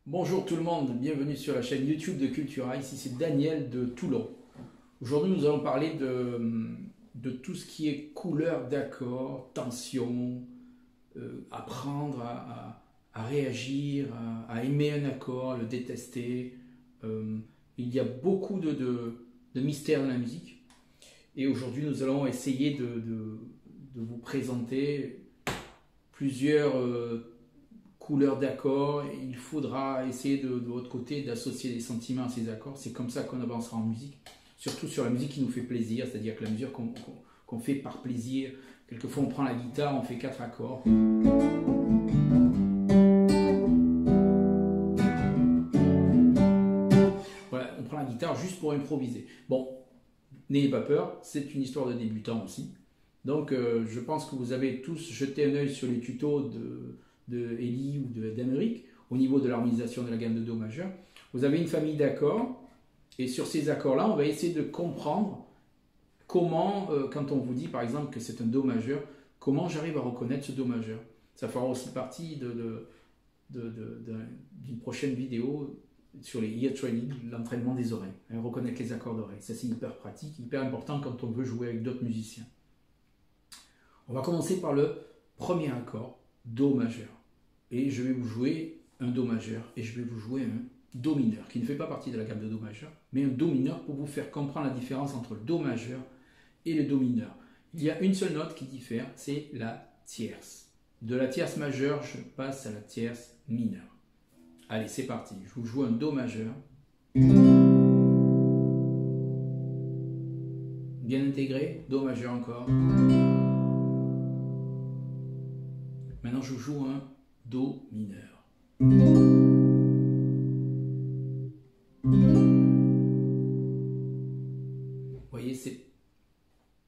Bonjour tout le monde, bienvenue sur la chaîne YouTube de Cultura. Ici c'est Daniel de Toulon. Aujourd'hui nous allons parler de tout ce qui est couleur d'accords, tension, apprendre à réagir, à aimer un accord, le détester. Il y a beaucoup de mystères dans la musique. Et aujourd'hui nous allons essayer de vous présenter plusieurs couleurs d'accords. Il faudra essayer de votre côté d'associer des sentiments à ces accords. C'est comme ça qu'on avancera en musique, surtout sur la musique qui nous fait plaisir, c'est-à-dire que la musique qu'on fait par plaisir. Quelquefois on prend la guitare, on fait 4 accords. Voilà, on prend la guitare juste pour improviser. Bon, n'ayez pas peur, c'est une histoire de débutant aussi. Donc je pense que vous avez tous jeté un œil sur les tutos de Eli ou d'Amérique au niveau de l'harmonisation de la gamme de Do majeur. Vous avez une famille d'accords et sur ces accords-là, on va essayer de comprendre comment, quand on vous dit par exemple que c'est un Do majeur, comment j'arrive à reconnaître ce Do majeur. Ça fera aussi partie d'une prochaine vidéo sur les ear training, l'entraînement des oreilles, reconnaître les accords d'oreille. Ça c'est hyper pratique, hyper important quand on veut jouer avec d'autres musiciens. On va commencer par le premier accord, Do majeur. Et je vais vous jouer un Do majeur et je vais vous jouer un Do mineur, qui ne fait pas partie de la gamme de Do majeur, mais un Do mineur pour vous faire comprendre la différence entre le Do majeur et le Do mineur. Il y a une seule note qui diffère, c'est la tierce. De la tierce majeure, je passe à la tierce mineure. Allez, c'est parti. Je vous joue un Do majeur. Bien intégré, Do majeur encore. Maintenant, je vous joue un Do mineur. Vous voyez, c'est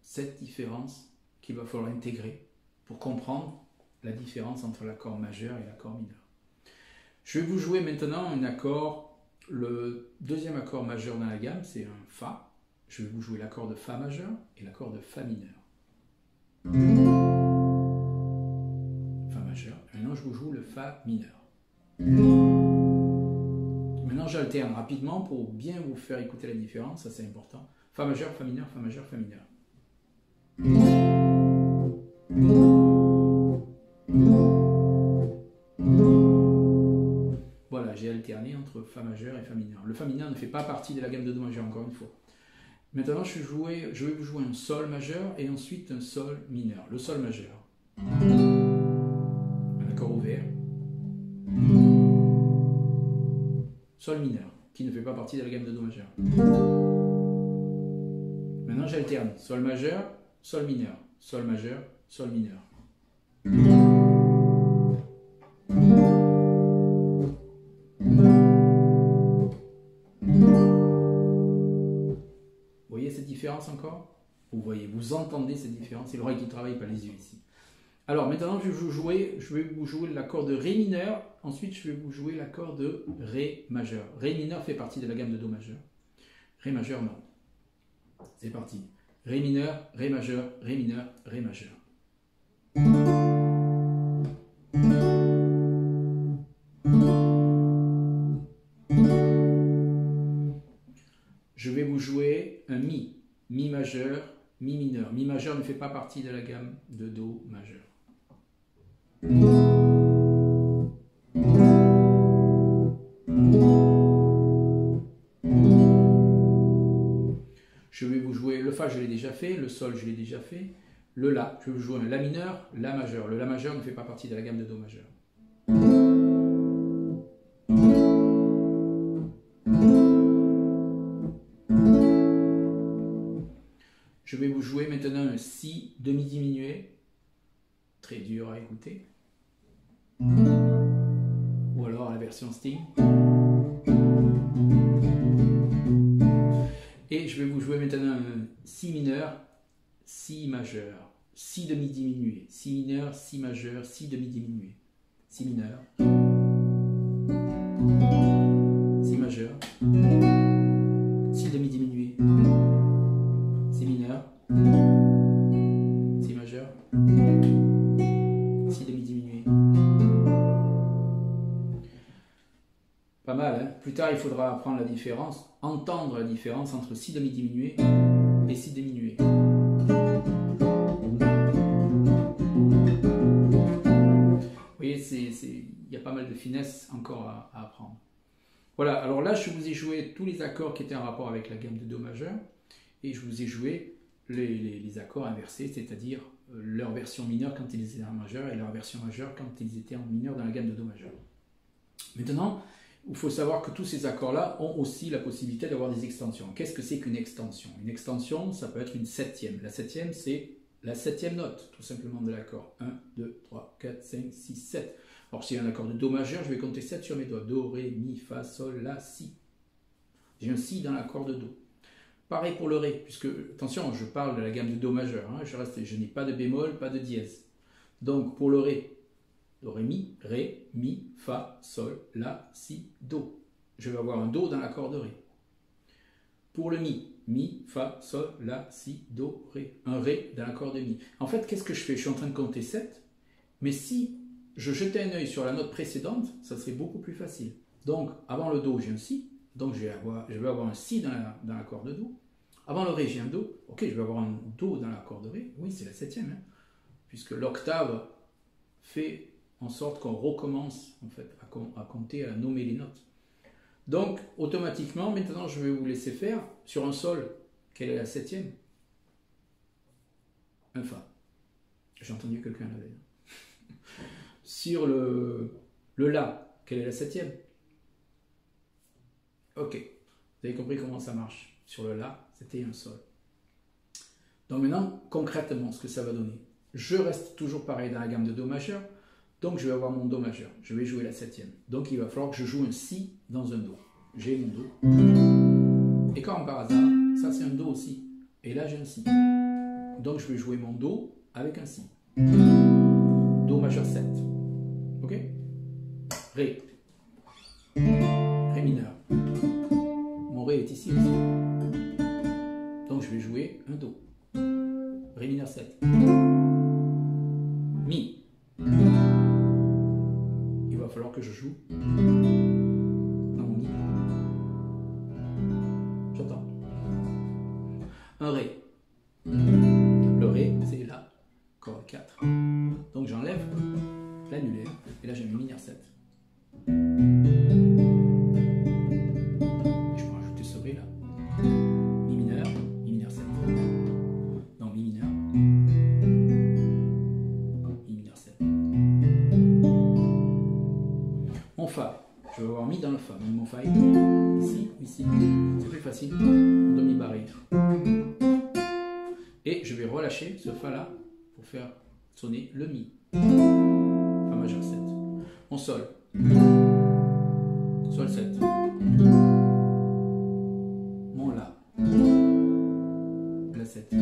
cette différence qu'il va falloir intégrer pour comprendre la différence entre l'accord majeur et l'accord mineur. Je vais vous jouer maintenant un accord, le deuxième accord majeur dans la gamme, c'est un Fa. Je vais vous jouer l'accord de Fa majeur et l'accord de Fa mineur. Maintenant, je vous joue le Fa mineur. Maintenant, j'alterne rapidement pour bien vous faire écouter la différence, ça c'est important. Fa majeur, Fa mineur, Fa majeur, Fa mineur. Voilà, j'ai alterné entre Fa majeur et Fa mineur. Le Fa mineur ne fait pas partie de la gamme de Do majeur, encore une fois. Maintenant, je vais vous jouer un Sol majeur et ensuite un Sol mineur. Le Sol majeur. Accord ouvert, Sol mineur, qui ne fait pas partie de la gamme de Do majeur. Maintenant j'alterne, Sol majeur, Sol mineur, Sol majeur, Sol mineur. Vous voyez cette différence encore? Vous voyez, vous entendez cette différence, c'est l'oreille qui travaille, pas les yeux ici. Alors maintenant, je vais vous jouer l'accord de Ré mineur, ensuite je vais vous jouer l'accord de Ré majeur. Ré mineur fait partie de la gamme de Do majeur. Ré majeur, non. C'est parti. Ré mineur, Ré majeur, Ré mineur, Ré majeur. Je vais vous jouer un Mi. Mi majeur, Mi mineur. Mi majeur ne fait pas partie de la gamme de Do majeur. Je vais vous jouer le Fa, je l'ai déjà fait, le Sol, je l'ai déjà fait, le La, je vais vous jouer un La mineur, La majeur. Le La majeur ne fait pas partie de la gamme de Do majeur. Je vais vous jouer maintenant un Si demi-diminué, très dur à écouter. Ou alors la version Sting. Et je vais vous jouer maintenant un Si mineur, Si majeur, Si demi-diminué, Si mineur, Si majeur, Si demi-diminué, Si mineur, Si majeur, Si demi-diminué, Si mineur, Si majeur, Si demi-diminué. tard, il faudra apprendre la différence, entendre la différence entre si demi diminué et si diminué. Vous voyez, il y a pas mal de finesse encore à apprendre. Voilà, alors là, je vous ai joué tous les accords qui étaient en rapport avec la gamme de Do majeur, et je vous ai joué les accords inversés, c'est-à-dire leur version mineure quand ils étaient en majeur et leur version majeure quand ils étaient en mineur dans la gamme de Do majeur. Maintenant, il faut savoir que tous ces accords-là ont aussi la possibilité d'avoir des extensions. Qu'est-ce que c'est qu'une extension? Une extension, ça peut être une septième. La septième, c'est la septième note, tout simplement, de l'accord. 1, 2, 3, 4, 5, 6, 7. Alors, si j'ai un accord de Do majeur, je vais compter 7 sur mes doigts. Do, Ré, Mi, Fa, Sol, La, Si. J'ai un Si dans l'accord de Do. Pareil pour le Ré, puisque, attention, je parle de la gamme de Do majeur. Hein, je n'ai pas de bémol, pas de dièse. Donc, pour le Ré, Do, Ré, Mi, Fa, Sol, La, Si, Do. Je vais avoir un Do dans l'accord de Ré. Pour le Mi, Fa, Sol, La, Si, Do, Ré. Un Ré dans l'accord de Mi. En fait, qu'est-ce que je fais? Je suis en train de compter 7, mais si je jetais un œil sur la note précédente, ça serait beaucoup plus facile. Donc, avant le Do, j'ai un Si, donc je vais avoir un Si dans l'accord de Do. Avant le Ré, j'ai un Do. Ok, je vais avoir un Do dans l'accord de Ré. Oui, c'est la septième, hein, puisque l'octave fait en sorte qu'on recommence en fait, à compter, à nommer les notes. Donc, automatiquement, maintenant, je vais vous laisser faire sur un Sol. Quelle est la septième? Un Fa. J'ai entendu quelqu'un là. Sur le La, quelle est la septième? Ok, vous avez compris comment ça marche. Sur le La, c'était un Sol. Donc maintenant, concrètement, ce que ça va donner. Je reste toujours pareil dans la gamme de Do majeur, donc je vais avoir mon Do majeur. Je vais jouer la septième. Donc il va falloir que je joue un Si dans un Do. J'ai mon Do. Et comme par hasard, ça c'est un Do aussi. Et là j'ai un Si. Donc je vais jouer mon Do avec un Si. Do majeur 7. Ok? Ré. Ré mineur. Mon Ré est ici aussi. Donc je vais jouer un Do. Ré mineur 7. Mi. Il va falloir que je joue dans mon Mi. J'entends. Un Ré. Le Ré, c'est là. Corde 4. Donc j'enlève l'annulaire. Et là j'ai mis mineur 7. Et je peux rajouter ce Ré là. Mi mineur 7. Donc Mi mineur. Mi mineur 7. Mon Fa. Je vais avoir Mi dans le Fa. Donc mon Fa est ici ou ici. C'est plus facile. En demi barré. Et je vais relâcher ce Fa là pour faire sonner le Mi. Fa majeur 7. Mon Sol. Sol 7. Mon La. La 7.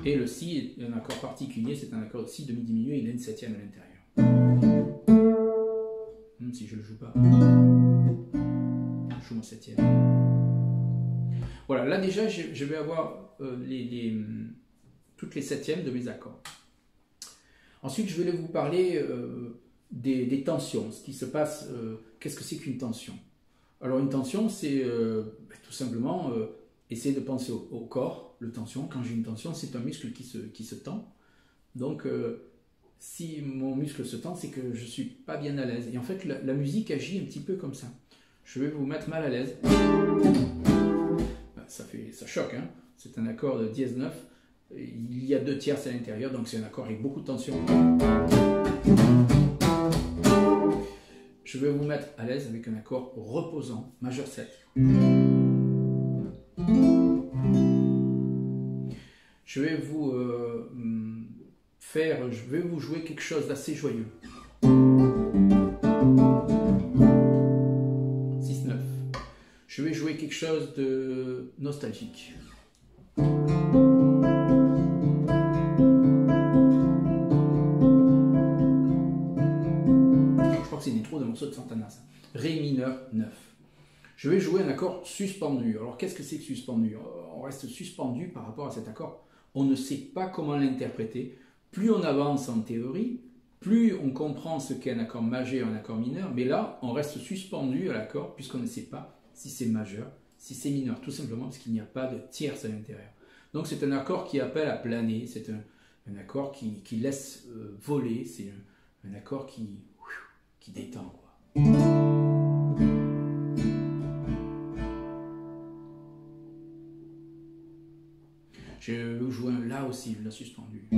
Et le Si est un accord particulier, c'est un accord Si demi-diminué, il a une septième à l'intérieur. Même si je ne le joue pas, je joue mon septième. Voilà, là déjà je vais avoir toutes les septièmes de mes accords. Ensuite, je vais vous parler des tensions, ce qui se passe, qu'est-ce que c'est qu'une tension? Alors une tension, c'est tout simplement essayer de penser au corps, le tension. Quand j'ai une tension, c'est un muscle qui se tend. Donc si mon muscle se tend, c'est que je ne suis pas bien à l'aise. Et en fait, la musique agit un petit peu comme ça. Je vais vous mettre mal à l'aise. Ça choque, hein? C'est un accord de dièse 9. Il y a 2 tierces à l'intérieur, donc c'est un accord avec beaucoup de tension. Je vais vous mettre à l'aise avec un accord reposant, majeur 7. Je vais vous jouer quelque chose d'assez joyeux. 6-9. Je vais jouer quelque chose de nostalgique. C'est une intro de morceau de Santana, ça. Ré mineur 9. Je vais jouer un accord suspendu. Alors qu'est-ce que c'est que suspendu? On reste suspendu par rapport à cet accord. On ne sait pas comment l'interpréter. Plus on avance en théorie, plus on comprend ce qu'est un accord majeur et un accord mineur, mais là, on reste suspendu à l'accord puisqu'on ne sait pas si c'est majeur, si c'est mineur, tout simplement parce qu'il n'y a pas de tierce à l'intérieur. Donc c'est un accord qui appelle à planer, c'est un accord qui laisse voler, c'est un accord qui détend, quoi. Je vais jouer un La aussi, le La suspendu.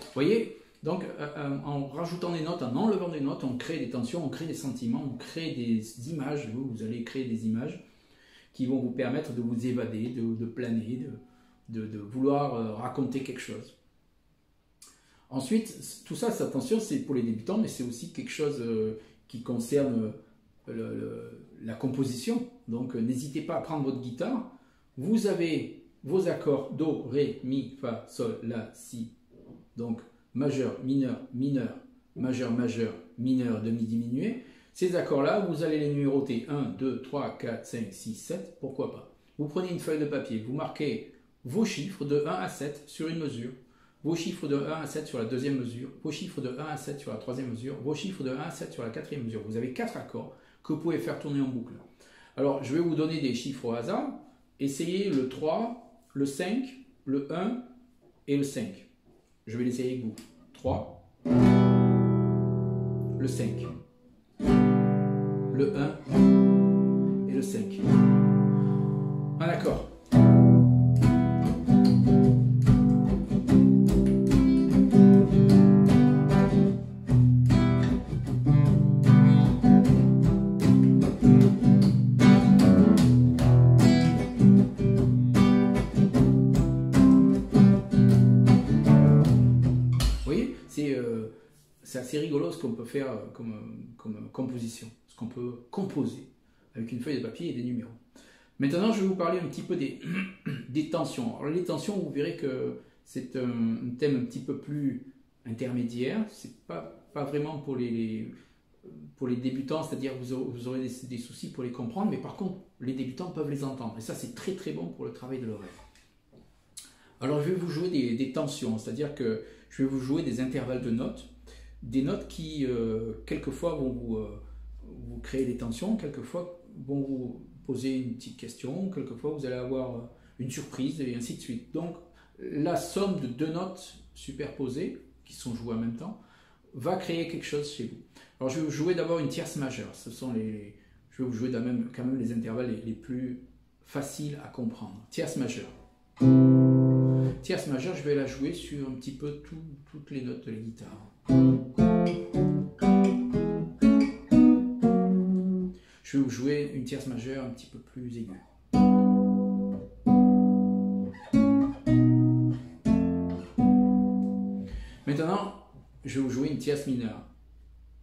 Vous voyez, donc en rajoutant des notes, en enlevant des notes, on crée des tensions, on crée des sentiments, on crée des images. Vous allez créer des images qui vont vous permettre de vous évader, de planer, de vouloir raconter quelque chose. Ensuite, tout ça, attention, c'est pour les débutants, mais c'est aussi quelque chose qui concerne la composition. Donc n'hésitez pas à prendre votre guitare. Vous avez vos accords Do, Ré, Mi, Fa, Sol, La, Si. Donc majeur, mineur, mineur, majeur, majeur, mineur, demi diminué. Ces accords-là, vous allez les numéroter 1, 2, 3, 4, 5, 6, 7, pourquoi pas. Vous prenez une feuille de papier, vous marquez vos chiffres de 1 à 7 sur une mesure, vos chiffres de 1 à 7 sur la deuxième mesure, vos chiffres de 1 à 7 sur la troisième mesure, vos chiffres de 1 à 7 sur la quatrième mesure. Vous avez 4 accords que vous pouvez faire tourner en boucle. Alors, je vais vous donner des chiffres au hasard. Essayez le 3, le 5, le 1 et le 5. Je vais l'essayer avec vous. 3, le 5, le 1 et le 5. Un accord. C'est assez rigolo ce qu'on peut faire comme composition, ce qu'on peut composer avec une feuille de papier et des numéros. Maintenant, je vais vous parler un petit peu des tensions. Alors, les tensions, vous verrez que c'est un thème un petit peu plus intermédiaire. C'est pas vraiment pour les débutants, c'est-à-dire vous aurez des soucis pour les comprendre, mais par contre, les débutants peuvent les entendre. Et ça, c'est très très bon pour le travail de l'oreille. Alors, je vais vous jouer des tensions, c'est-à-dire que je vais vous jouer des intervalles de notes. Des notes qui, quelquefois, vont vous créer des tensions, quelquefois vont vous poser une petite question, quelquefois vous allez avoir une surprise, et ainsi de suite. Donc, la somme de deux notes superposées, qui sont jouées en même temps, va créer quelque chose chez vous. Alors, je vais vous jouer d'abord une tierce majeure. Je vais vous jouer quand même les intervalles les plus faciles à comprendre. Tierce majeure. Tierce majeure, je vais la jouer sur un petit peu toutes les notes de la guitare. Je vais vous jouer une tierce majeure un petit peu plus aiguë. Maintenant, je vais vous jouer une tierce mineure.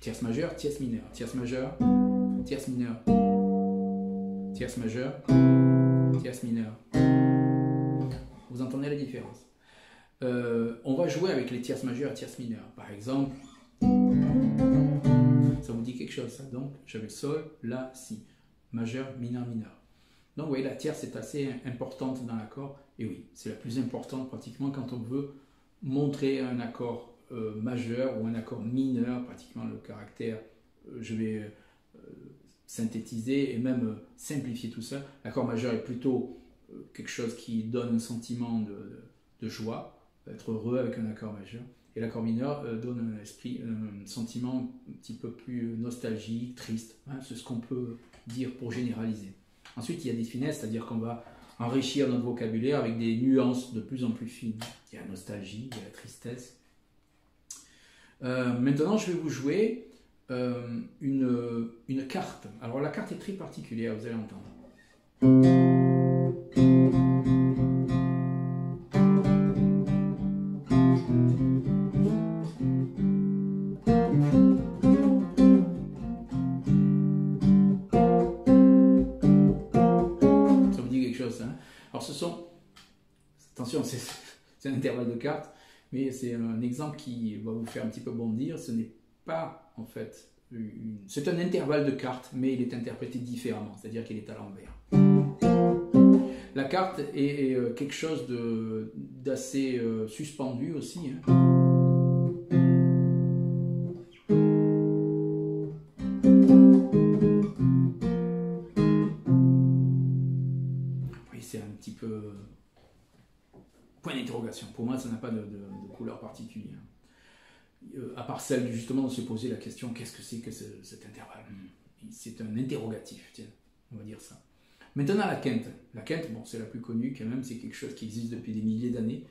Tierce majeure, tierce mineure. Tierce majeure, tierce mineure. Tierce majeure, tierce mineure. Vous entendez la différence? On va jouer avec les tierces majeures et tierces mineures. Par exemple, ça vous dit quelque chose, ça? Donc, j'avais Sol, La, Si. Majeur, mineur, mineur. Donc, vous voyez, la tierce est assez importante dans l'accord. Et oui, c'est la plus importante pratiquement quand on veut montrer un accord majeur ou un accord mineur, pratiquement le caractère. Je vais synthétiser et même simplifier tout ça. L'accord majeur est plutôt quelque chose qui donne un sentiment de joie, être heureux avec un accord majeur. Et l'accord mineur donne un sentiment un petit peu plus nostalgique, triste. Hein, c'est ce qu'on peut dire pour généraliser. Ensuite, il y a des finesses, c'est-à-dire qu'on va enrichir notre vocabulaire avec des nuances de plus en plus fines. Il y a la nostalgie, il y a la tristesse. Maintenant, je vais vous jouer une carte. Alors, la carte est très particulière, vous allez entendre. Alors ce sont, attention, c'est un intervalle de cartes, Mais c'est un exemple qui va vous faire un petit peu bondir. Ce n'est pas, en fait, c'est un intervalle de carte, mais il est interprété différemment, c'est-à-dire qu'il est à l'envers. La carte est quelque chose d'assez suspendu aussi. Oui, c'est un petit peu point d'interrogation. Pour moi, ça n'a pas de couleur particulière. À part celle justement de se poser la question, qu'est-ce que c'est que cet intervalle? C'est un interrogatif, tiens, on va dire ça. Maintenant la quinte. La quinte, bon, c'est la plus connue quand même, c'est quelque chose qui existe depuis des milliers d'années.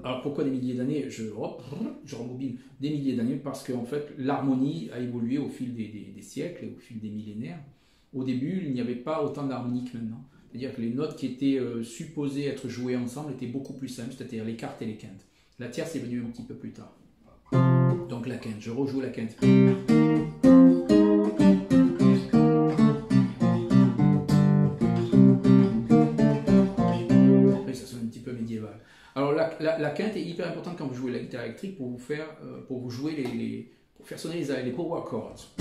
Alors pourquoi des milliers d'années? Je rembobine des milliers d'années parce qu'en fait l'harmonie a évolué au fil des siècles et au fil des millénaires. Au début, il n'y avait pas autant d'harmonie que maintenant. C'est-à-dire que les notes qui étaient supposées être jouées ensemble étaient beaucoup plus simples, c'est-à-dire les quartes et les quintes. La tierce est venue un petit peu plus tard. Donc la quinte, je rejoue la quinte. Oui, ça sonne un petit peu médiéval. Alors la quinte est hyper importante quand vous jouez la guitare électrique pour vous jouer pour faire sonner les power chords.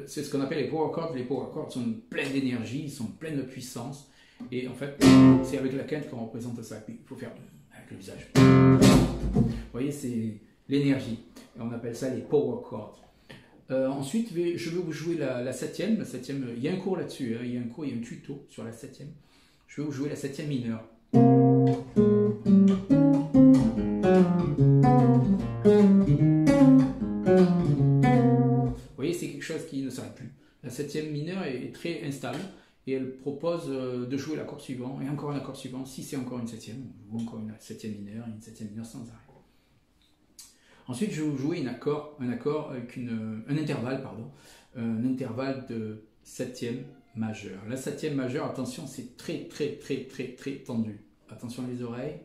C'est ce qu'on appelle les power chords. Les power chords sont pleins d'énergie, ils sont pleins de puissance. Et en fait, c'est avec la quinte qu'on représente ça. Puis, il faut faire avec le visage. Vous voyez, c'est l'énergie. Et on appelle ça les power chords. Ensuite, je vais vous jouer la septième. La septième, il y a un cours là-dessus. Il y a un tuto sur la septième. Je vais vous jouer la septième mineure. Vous voyez, c'est quelque chose qui ne s'arrête plus. La septième mineure est très instable et elle propose de jouer l'accord suivant et encore un accord suivant. Si c'est encore une septième, on joue encore une septième mineure et une septième mineure sans arrêt. Ensuite, je vais vous jouer un accord avec un intervalle de septième majeure. La septième majeure, attention, c'est très tendu. Attention les oreilles.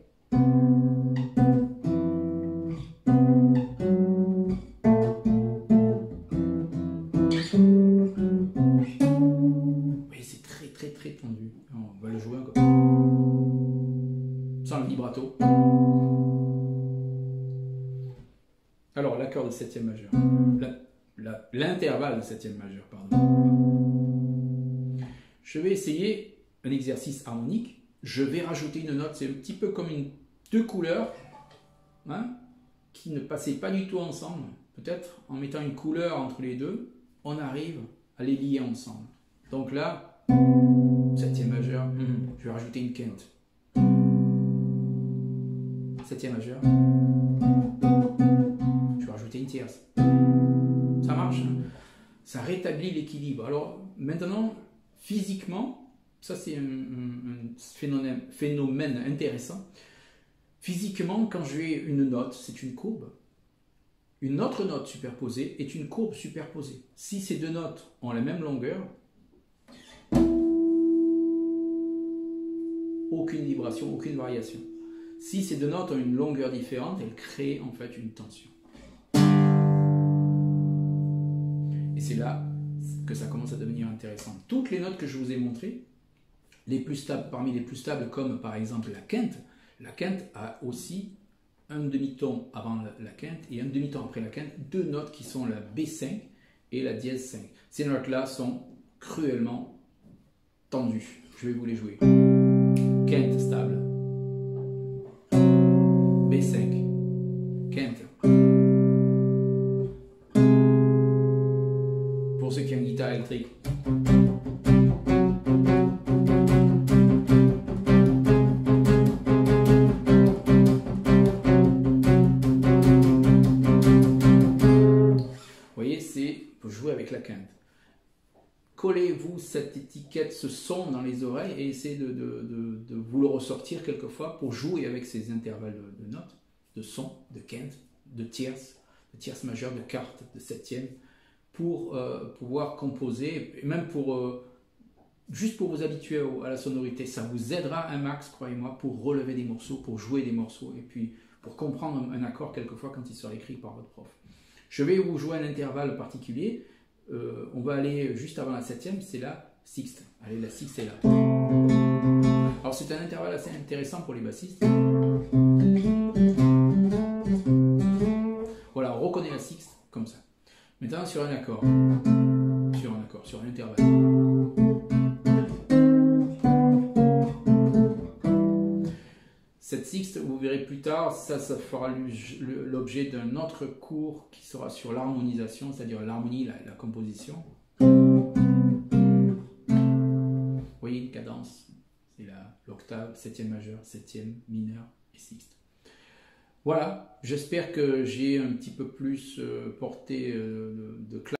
Très tendu. On va le jouer encore. Sans le vibrato. Alors, l'accord de septième majeur. L'intervalle de septième majeur, pardon. Je vais essayer un exercice harmonique. Je vais rajouter une note. C'est un petit peu comme deux couleurs qui ne passaient pas du tout ensemble. Peut-être en mettant une couleur entre les deux, on arrive à les lier ensemble. Donc là, septième majeur, je vais rajouter une quinte. Septième majeur, je vais rajouter une tierce. Ça marche, hein? Ça rétablit l'équilibre. Alors maintenant, physiquement, ça c'est un phénomène intéressant. Physiquement, quand j'ai une note, c'est une courbe. Une autre note superposée est une courbe superposée. Si ces deux notes ont la même longueur, aucune vibration, aucune variation. Si ces deux notes ont une longueur différente, elles créent en fait une tension. Et c'est là que ça commence à devenir intéressant. Toutes les notes que je vous ai montrées, les plus stables, parmi les plus stables, comme par exemple la quinte a aussi un demi-ton avant la quinte et un demi-ton après la quinte, deux notes qui sont la B5 et la dièse 5. Ces notes-là sont cruellement tendues. Je vais vous les jouer. Quinte stable, B5, quinte. Pour ceux qui ont une guitare électrique. Vous voyez, c'est pour jouer avec la quinte. Collez-vous cette étiquette, ce son dans les oreilles et essayez de vous le ressortir quelquefois pour jouer avec ces intervalles de notes, de son, de quinte, de tierce majeure, de quarte, de septième, pour pouvoir composer, et même juste pour vous habituer à la sonorité. Ça vous aidera un max, croyez-moi, pour relever des morceaux, pour jouer des morceaux, et puis pour comprendre un accord quelquefois quand il sera écrit par votre prof. Je vais vous jouer un intervalle particulier. On va aller juste avant la septième, c'est la sixte. Allez, la sixte est là. Alors c'est un intervalle assez intéressant pour les bassistes. Voilà, on reconnaît la sixte comme ça. Maintenant sur un accord, sur un intervalle. Cette sixte, vous verrez plus tard, ça fera l'objet d'un autre cours qui sera sur l'harmonisation, c'est-à-dire l'harmonie, la composition. Vous voyez une cadence, c'est l'octave, septième majeur, septième mineur et sixte. Voilà, j'espère que j'ai un petit peu plus porté de classe.